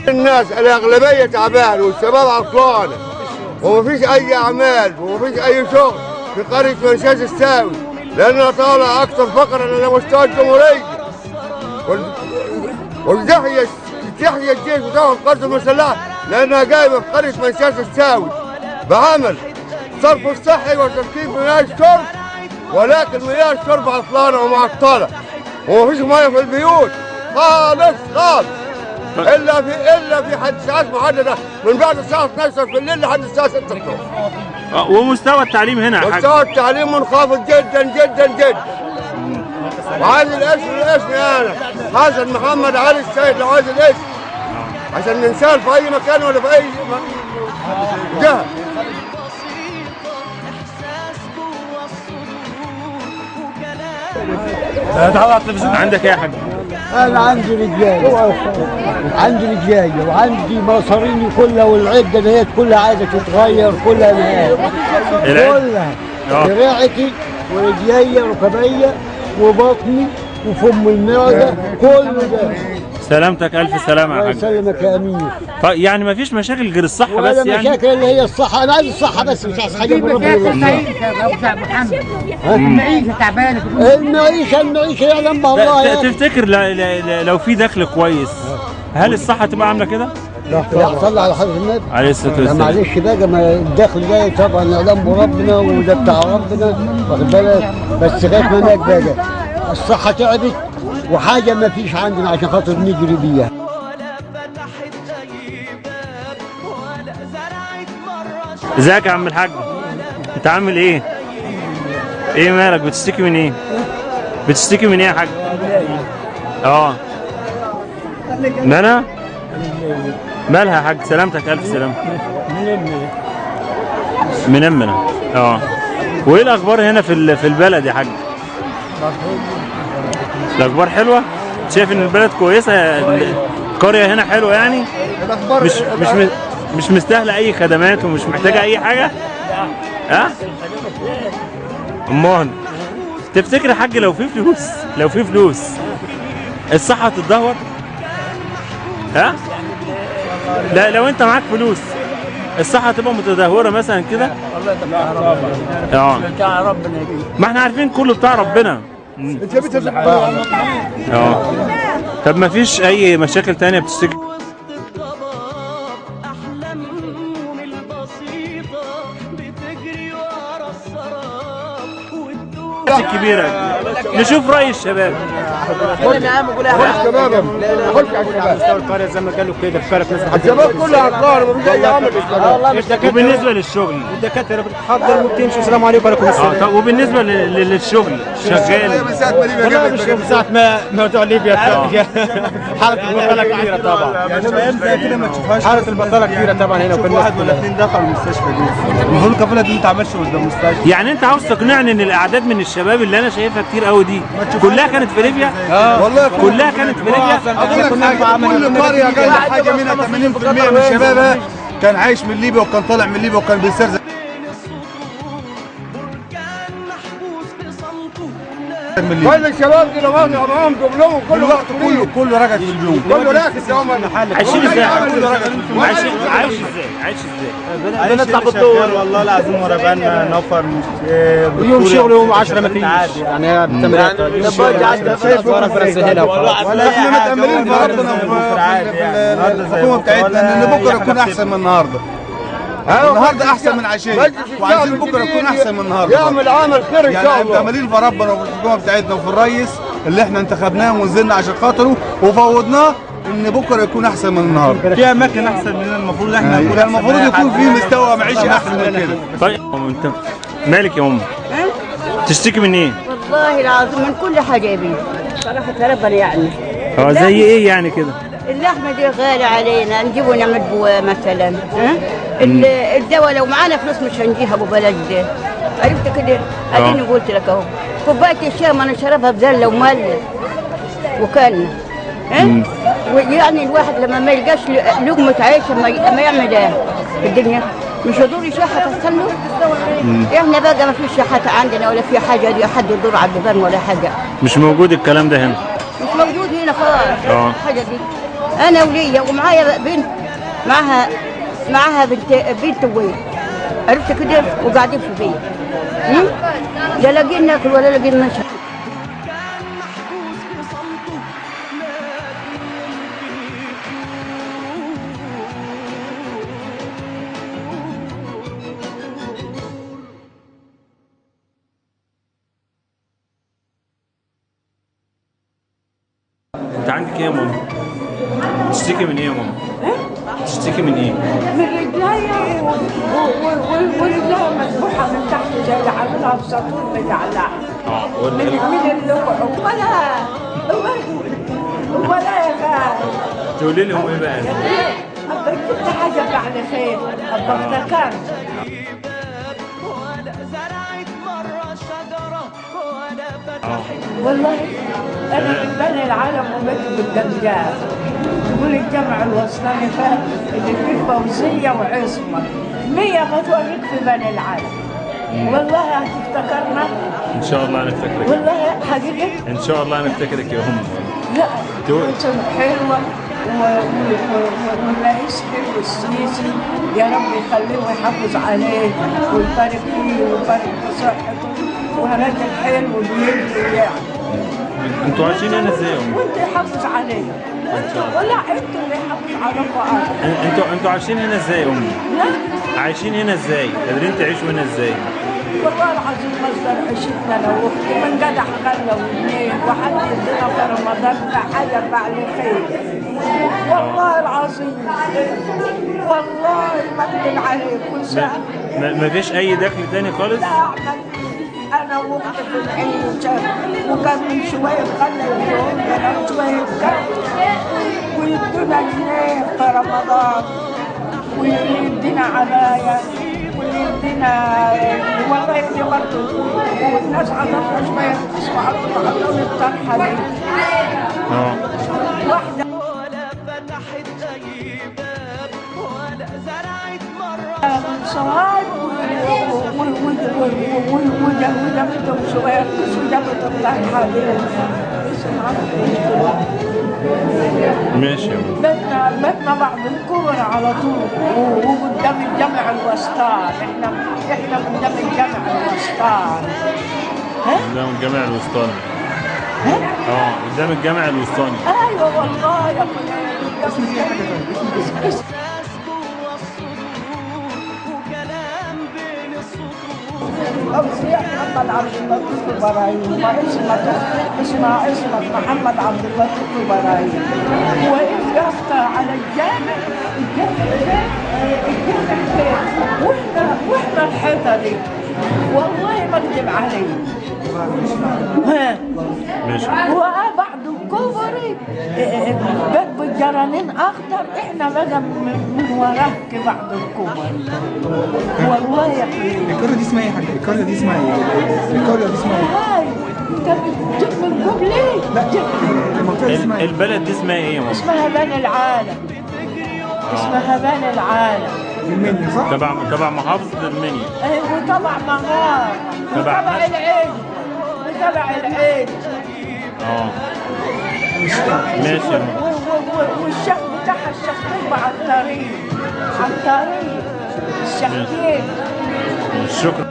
الناس الأغلبية تعبان والشباب عطلانة ومفيش أي أعمال ومفيش أي شغل في قرية منشاز الساوي لأنها طالعة أكثر فقرا على مستوى الجمهورية. والتحية الجيش بتاع القوات المسلحة لأنها جايبة في قرية منشاز الساوي بعمل صرف الصحي وتركيب مياه الشرب، ولكن مياه الشرب عطلانة ومعطلة ومفيش مياه في البيوت خالص خالص الا في حد ساعات محدده من بعد الساعه 12 بالليل لحد الساعه 6 الصبح. ومستوى التعليم هنا يا حاج؟ مستوى التعليم منخفض جدا جدا جدا. وعايز الاسم انا حسن محمد علي السيد لو عايز الاسم عشان ننساه في اي مكان ولا في اي جهه. عندك ايه يا حاج؟ انا عندي رجاله وعندي مصاريني كلها والعده ديت كلها عايزه تتغير كلها نهائي كلها دراعتي ورجلي ركبيه وبطني وفم المعده كله ده. سلامتك الف سلامه يا حاج. الله يسلمك يا امين. يعني ما فيش مشاكل غير الصحه بس يعني؟ ولا مشاكل اللي هي الصحه، انا عايز الصحه بس مش عايز حاجه من ربنا. المعيشه تعبانه. المعيشه يعلم الله. تفتكر لو في دخل كويس هل الصحه تبقى عامله كده؟ لا صلى على حضرة النبي عليه الصلاه والسلام. معلش بقى ما الدخل ده طبعا يعلم ربنا وده بتاع ربنا واخد بالك، بس لغايه ما هناك بقى الصحه تعبت وحاجه ما فيش عندنا عشان خاطر نجري بيها. ازيك يا عم الحاج؟ انت عامل ايه؟ ايه مالك بتشتكي من ايه؟ بتشتكي من ايه يا حاج؟ مالها؟ مالها يا حاج؟ سلامتك الف سلامه. منمنة. وايه الاخبار هنا في البلد يا حاج؟ الاخبار حلوه؟ شايف ان البلد كويسه؟ القريه هنا حلوه يعني؟ مش مستاهله اي خدمات ومش محتاجه اي حاجه؟ امال تفتكر يا حاج لو في فلوس الصحه هتتدهور؟ لا لو انت معاك فلوس الصحه هتبقى متدهوره مثلا كده؟ بتاع ربنا يجيب. ما احنا عارفين كله بتاع ربنا. طب ما فيش اي مشاكل تانية بتشتكي؟ الكبيرة نشوف رأي الشباب. خش يا عم قول يا شباب خش يا شباب. مستوى القرية زي ما قالوا كده في فرق ناس الشباب كلها عطلانة ومفيش أي عمل. وبالنسبة للشغل الدكاترة بتحضر وبتمشي السلام عليكم وعليكم السلام. طب وبالنسبة للشغل شغال؟ والله مش من ساعة ما موضوع ليبيا حالة البطالة كبيرة طبعا. حالة البطالة كبيرة طبعا هنا وكل واحد ولا اثنين دخلوا المستشفى دي. المفروض الكفالة دي ما تعملش قدام المستشفى. يعني أنت عاوز تقنعني إن الأعداد من الشباب اللي أنا شايفها كتير قوي دي كلها كانت في ليبيا؟ والله كلها كانت في ليبيا؟ كل قرية قال حاجة منها 80% من شبابها كان عايش من ليبيا وكان طالع من ليبيا وكان بيسترزق. كل الشباب دي لو معاهم دبلوم كل وقت كله راكد في البيوت كله راكد يوم عايشين ازاي؟ عايش ازاي؟ بنطلع بالدور والله العظيم ورا بالنا نوفر يوم شغل يوم 10 ما فيش يعني بتمرين ولا احنا متأملين في ارضنا في الحكومه بتاعتنا ان بكره يكون احسن من النهارده. النهارده احسن من عشيه وعايزين بكره يكون احسن من النهارده. يعمل عمل خير ان شاء الله. متأملين في ربنا وفي الحكومه بتاعتنا وفي الرئيس اللي احنا انتخبناه ونزلنا عشان خاطره وفوضناه ان بكره يكون احسن من النهارده. في اماكن احسن مننا المفروض احنا نكون المفروض يكون في مستوى معيشي احسن من كده. طيب انت مالك يا تشتكي من ايه؟ والله العظيم من كل حاجه يا بيه صراحه ربنا يعني. زي ايه يعني كده؟ اللحمه دي غالي علينا نجيبه نعمل بواه مثلا. الدواء لو معانا فلوس مش هنجيها ابو بلد ده عرفت كده؟ اديني قلت لك اهو كوبايه الشاي ما نشربها بذله وملة وكلنا يعني الواحد لما ما يلقاش لقمه عيش ما يعمل ايه في الدنيا؟ مش هدور يشحت استنوا. احنا بقى ما فيش شحات عندنا ولا في حاجه دي حد يدور على البيبان ولا حاجه. مش موجود الكلام ده هنا؟ مش موجود علينا خلاص الحاجه دي. انا وليا ومعايا بنت معاها بنت وين عرفت كده وقاعدين في البيت. لا لاقيين ناكل ولا لاقيين نشرب. انت عندك ايه يا ماما؟ بتشتكي من ايه يا ماما؟ بتشتكي من ايه؟ من رجليا ورجليا مذبوحه من تحت زي اللي عاملها بساطور مجعلها. من اللوع ولا يا غالي. تقولي لهم ايه بقى؟ أبا جبت حاجه بعد خير أبا افتكرت. والله انا من بني العالم وبيت بالدمجات. تقول الجامع الوسطاني اللي فيه فوزيه وعصمه 100 متولد في بني العالم. والله هتفتكرنا ان شاء الله هنفتكرك. والله حقيقي ان شاء الله هنفتكرك يا ام. لا حلوه والرئيس حلو السيسي يا رب يخليه ويحافظ عليه ويبارك فيه ويبارك في صحته وراجل حلو بيدي يعني. انتوا عايشين هنا ازاي يا ام؟ وانت يحافظ علينا. ولا انتوا اللي يحافظ عليكم. انتوا عايشين هنا ازاي يا امي؟ لا عايشين هنا ازاي؟ قادرين تعيشوا هنا ازاي؟ والله العظيم مصدر عيشتنا انا واختي من قدح غله واثنين وحد يدينا في رمضان حاجه فعل خير. والله العظيم والله ما اكذب عليك كل ساعه. ما فيش اي دخل تاني خالص؟ لا انا واختي في العيشه وكان من شويه خلى يدونا شويه ويدونا جنيه في رمضان ويدينا عبايه ويدينا والله يدي برضه والناس عطتنا شويه تسمع عطوني الطرحه دي. واحده من صواب وجابتهم شويه وجابت الطرحه دي. ماشي يا ام. بيتنا بعد الكبر على طول وقدام الجامع الوسطان. احنا قدام الجامع الوسطان. قدام الجامع الوسطاني. قدام الجامع الوسطاني. ايوه والله يا محمد عبد اللطيف إبراهيم اسمها عصمت محمد عبد اللطيف إبراهيم. وإذ يسطى على الجامع واحنا الحيطة دي والله ما اكذب عليك. ماشي. وبعد الكفر بيت بالجرانين اخضر احنا بقى من وراه بعد الكفر. والله يا اخي القرية دي اسمها ايه يا حاج؟ القرية دي اسمها ايه؟ القرية دي اسمها ايه؟ هاي انت بتجيب من قبل ليه؟ لا المنطقة دي اسمها ايه؟ البلد دي اسمها ايه يا ماما؟ اسمها بني العالم. اسمها بني العالم. المنيا صح؟ تبع محافظة المنيا. ايوه وتبع مغار وتبع العين وتبع العين. ماشي يا ماما. والشيخ بتاعها الشيخ طيب عطارين الشيخين. شكرا.